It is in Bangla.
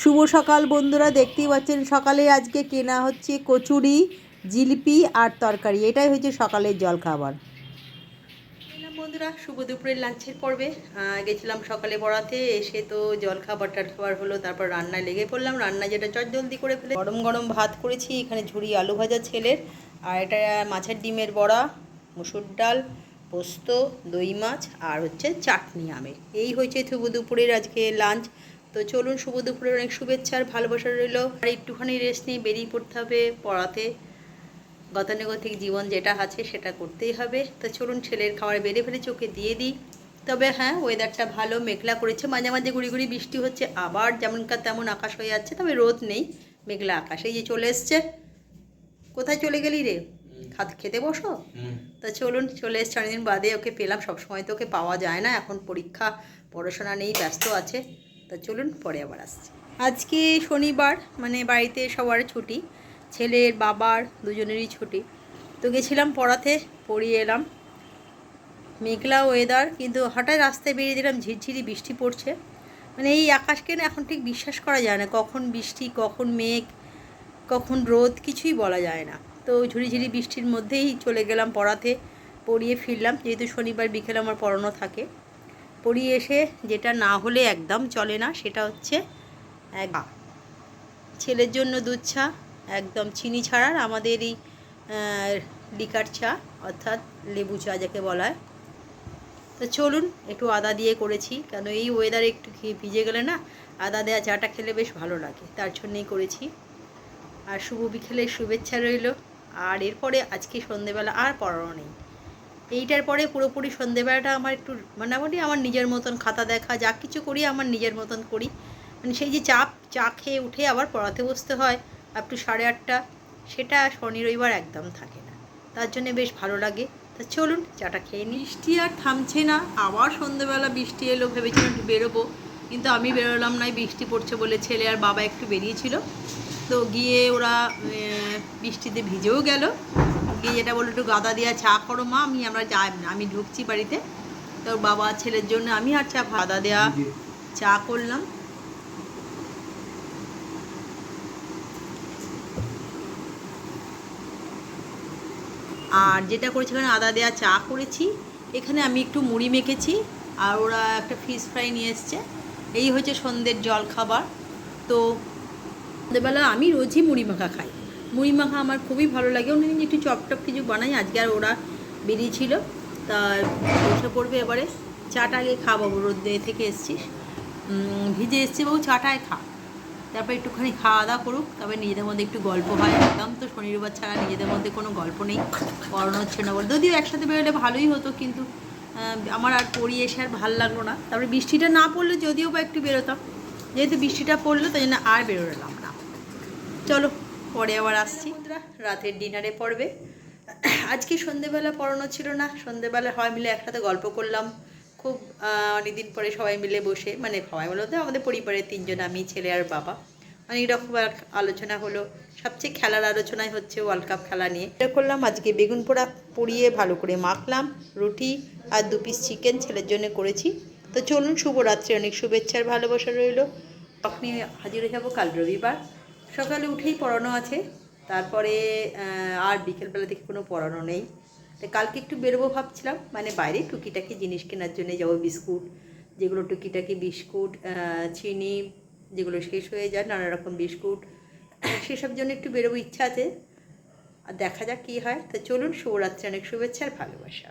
শুভ সকাল বন্ধুরা, দেখতেই পাচ্ছেন সকালে আজকে কেনা হচ্ছে কচুরি, জিলিপি আর তরকারি। এটাই হচ্ছে সকালের জলখাবার। বন্ধুরা, শুভ দুপুরের লাঞ্চের পর্বে গেছিলাম সকালে পড়াতে, এসে তো জলখাবার টাটখাবার হলো, তারপর রান্নায় লেগে পড়লাম। রান্না যেটা চটজলদি করে ফেলে, গরম গরম ভাত করেছি, এখানে ঝুরি আলু ভাজা ছেলের, আর এটা মাছের ডিমের বড়া, মুসুর ডাল, পোস্ত, দই মাছ আর হচ্ছে চাটনি আমের। এই হয়েছে শুভ দুপুরের আজকে লাঞ্চ। তো চলুন, শুভ দুপুরের অনেক শুভেচ্ছা আর ভালোবাসা রইল। আর একটুখানি রেস্ট নিয়ে বেরিয়ে পড়তে হবে পড়াতে। গতানুগতিক জীবন যেটা আছে সেটা করতেই হবে। তো চলুন, ছেলের খাবার বেড়ে ফেলে চোখে দিয়ে দিই। তবে হ্যাঁ, ওয়েদারটা ভালো, মেঘলা করেছে, মাঝে মাঝে গুড়ি গুড়ি বৃষ্টি হচ্ছে, আবার যেমনকার তেমন আকাশ হয়ে যাচ্ছে, তবে রোদ নেই, মেঘলা আকাশ। এই যে চলে এসছে। কোথায় চলে গেলি রে? খেতে বসো। তা চলুন, চলে এসছে, অনেকদিন বাদে ওকে পেলাম। সবসময় তো ওকে পাওয়া যায় না, এখন পরীক্ষা, পড়াশোনা নেই, ব্যস্ত আছে। তা চলুন, পরে আবার আসছি। আজকে শনিবার, মানে বাড়িতে সবার ছুটি, ছেলের বাবার দুজনেরই ছুটি। তো গেছিলাম পড়াতে, পড়িয়ে এলাম। মেঘলা ওয়েদার, কিন্তু হঠাৎ রাস্তায় বেরিয়ে দিলাম, ঝিরঝিরি বৃষ্টি পড়ছে। মানে এই আকাশকে না এখন ঠিক বিশ্বাস করা যায় না, কখন বৃষ্টি, কখন মেঘ, কখন রোদ, কিছুই বলা যায় না। তো ঝুড়িঝুড়ি বৃষ্টির মধ্যেই চলে গেলাম পড়াতে, পড়িয়ে ফিরলাম, যেহেতু শনিবার বিকেলে আমার পড়ানো থাকে। পড়িয়ে এসে যেটা না হলে একদম চলে না, সেটা হচ্ছে ছেলের জন্য দুধ চা, একদম চিনি ছাড়ার, আমাদের এই লিকার চা, অর্থাৎ লেবু চা যাকে বলা হয়। তো চলুন, একটু আদা দিয়ে করেছি, কেন এই ওয়েদারে একটু ভিজে গেলে না আদা দেওয়া চাটা খেলে বেশ ভালো লাগে, তার জন্যেই করেছি। আর শুভ বিকেলের শুভেচ্ছা রইল। আর এরপরে আজকে সন্ধেবেলা আর পড়ানো নেই। এইটার পরে পুরোপুরি সন্ধেবেলাটা আমার একটু মোটামুটি আমার নিজের মতন, খাতা দেখা, যা কিছু করি আমার নিজের মতন করি। মানে সেই যে চা খেয়ে উঠে আবার পড়াতে বসতে হয় আপ টু 8:30, সেটা শনি রবিবার একদম থাকে না, তার জন্য বেশ ভালো লাগে। তা চলুন, চাটা খেয়ে নিই। বৃষ্টি আর থামছে না, আবার সন্ধেবেলা বৃষ্টি এলো, ভেবেছিলাম একটু বেরোবো, কিন্তু আমি বেরোলাম না, বৃষ্টি পড়ছে বলে। ছেলে আর বাবা একটু বেরিয়েছিল, তো গিয়ে ওরা বৃষ্টিতে ভিজেও গেল। গিয়ে যেটা বললো, একটু গাদা দেওয়া চা করো মা, আমরা যাই, আমি ঢুকছি বাড়িতে। তো বাবা ছেলের জন্য আমি আর গাদা দেওয়া চা করলাম। আর যেটা করেছি, এখানে আদা দেওয়া চা করেছি, এখানে আমি একটু মুড়ি মেখেছি, আর ওরা একটা ফিশ ফ্রাই নিয়ে এসছে। এই হচ্ছে সন্ধ্যের জল খাবার। তো সন্ধ্যেবেলা আমি রোজই মুড়ি মাখা খাই, মুড়ি মাখা আমার খুবই ভালো লাগে। অন্যদিন একটু চপটপ কিছু বানাই, আজকে আর ওরা বেরিয়েছিল, তা বসে পড়বে এবারে। চাটা আগে খাবো, রোদে থেকে এসছিস, ভিজে এসছি বাবু, চাটায় খা, তারপর একটুখানি খাওয়া দাওয়া করুক, তবে নিজেদের মধ্যে একটু গল্প হয়। একদম তো শনি রবিবার ছাড়া নিজেদের মধ্যে কোনো গল্প নেই, পড়ানো হচ্ছে না বলে। যদিও একসাথে বেরোলে ভালোই হতো, কিন্তু আমার আর পড়িয়ে এসে আর ভালো লাগলো না। তারপরে বৃষ্টিটা না পড়লে যদিও বা একটু বেরোতাম, যেহেতু বৃষ্টিটা পড়লো তাই জন্য আর বেরোলাম না। চলো, পরে আবার আসছি। রাতের ডিনারে পড়বে। আজকে সন্ধেবেলা পড়ানো ছিল না, সন্ধেবেলা সবাই মিলে একসাথে গল্প করলাম খুব, অনেকদিন পরে সবাই মিলে বসে, মানে সবাই বলতে আমাদের পরিবারের 3 জন, আমি, ছেলে আর বাবা। অনেক রকম আলোচনা হলো, সবচেয়ে খেলার আলোচনাই হচ্ছে ওয়ার্ল্ড কাপ খেলা নিয়ে। এটা করলাম আজকে, বেগুন পোড়া পুড়িয়ে ভালো করে মাখলাম, রুটি আর 2 পিস চিকেন ছেলের জন্য করেছি। তো চলুন, শুভরাত্রি, অনেক শুভেচ্ছার ভালোবাসা রইল। তখনই হাজির হয়ে যাবো কাল রবিবার। সকালে উঠেই পড়ানো আছে, তারপরে আর বিকেলবেলা থেকে কোনো পড়ানো নেই। তো কালকে একটু বেরোবো ভাবছিলাম, মানে বাইরে টুকিটাকি জিনিস কেনার জন্য যাবো, বিস্কুট, যেগুলো টুকিটাকি বিস্কুট, চিনি যেগুলো শেষ হয়ে যায়, নানা রকম বিস্কুট, সেসব জন্য একটু বেরোবো ইচ্ছা আছে, আর দেখা যাক কী হয়। তো চলুন, শুভরাত্রি, অনেক শুভেচ্ছা আর ভালোবাসা।